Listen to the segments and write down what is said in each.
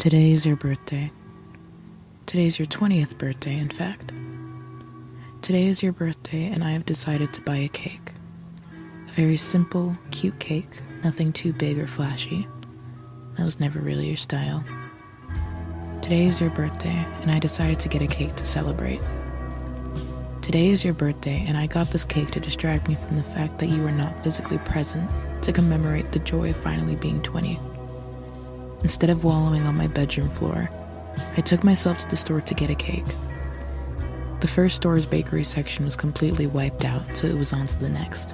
Today's your birthday. Today's your 20th birthday, in fact. Today is your birthday, and I have decided to buy a cake. A very simple, cute cake, nothing too big or flashy. That was never really your style. Today is your birthday, and I decided to get a cake to celebrate. Today is your birthday, and I got this cake to distract me from the fact that you were not physically present to commemorate the joy of finally being 20. Instead of wallowing on my bedroom floor, I took myself to the store to get a cake. The first store's bakery section was completely wiped out, so it was on to the next.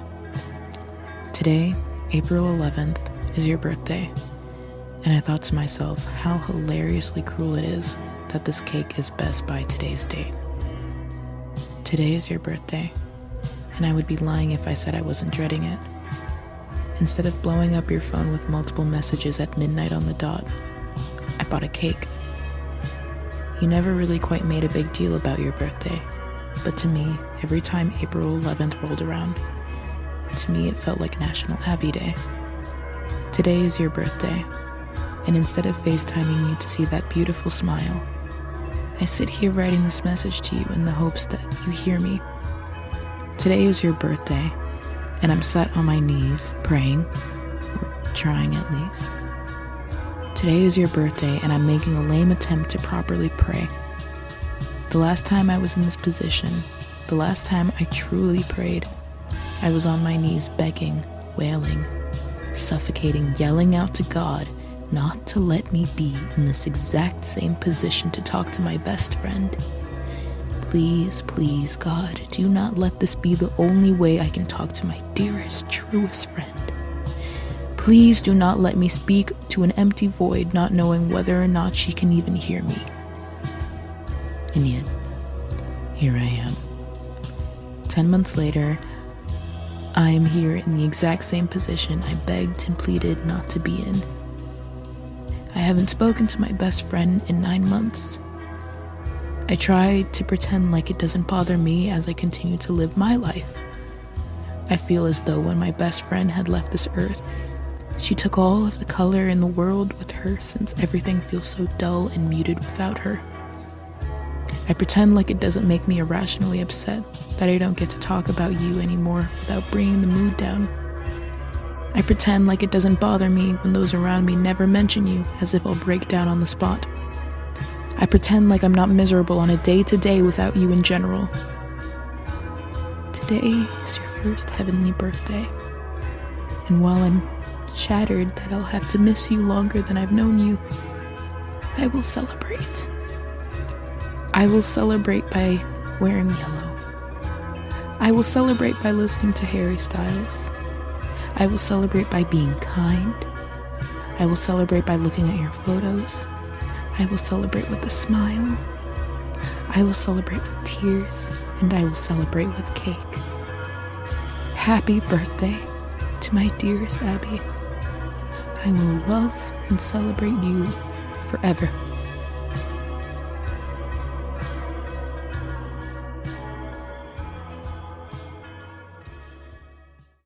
Today, April 11th, is your birthday, and I thought to myself how hilariously cruel it is that this cake is best by today's date. Today is your birthday, and I would be lying if I said I wasn't dreading it. Instead of blowing up your phone with multiple messages at midnight on the dot, I bought a cake. You never really quite made a big deal about your birthday, but to me, every time April 11th rolled around, to me it felt like National Abbey Day. Today is your birthday, and instead of FaceTiming you to see that beautiful smile, I sit here writing this message to you in the hopes that you hear me. Today is your birthday, and I'm sat on my knees praying, or trying at least. Today is your birthday, and I'm making a lame attempt to properly pray. The last time I was in this position, the last time I truly prayed, I was on my knees begging, wailing, suffocating, yelling out to God not to let me be in this exact same position to talk to my best friend. Please, please, God, do not let this be the only way I can talk to my dearest, truest friend. Please do not let me speak to an empty void, not knowing whether or not she can even hear me. And yet, here I am. 10 months later, I am here in the exact same position I begged and pleaded not to be in. I haven't spoken to my best friend in 9 months. I try to pretend like it doesn't bother me as I continue to live my life. I feel as though when my best friend had left this earth, she took all of the color in the world with her, since everything feels so dull and muted without her. I pretend like it doesn't make me irrationally upset that I don't get to talk about you anymore without bringing the mood down. I pretend like it doesn't bother me when those around me never mention you, as if I'll break down on the spot. I pretend like I'm not miserable on a day-to-day without you in general. Today is your first heavenly birthday, and while I'm shattered that I'll have to miss you longer than I've known you, I will celebrate. I will celebrate by wearing yellow. I will celebrate by listening to Harry Styles. I will celebrate by being kind. I will celebrate by looking at your photos. I will celebrate with a smile. I will celebrate with tears, and I will celebrate with cake. Happy birthday to my dearest Abby. I will love and celebrate you forever.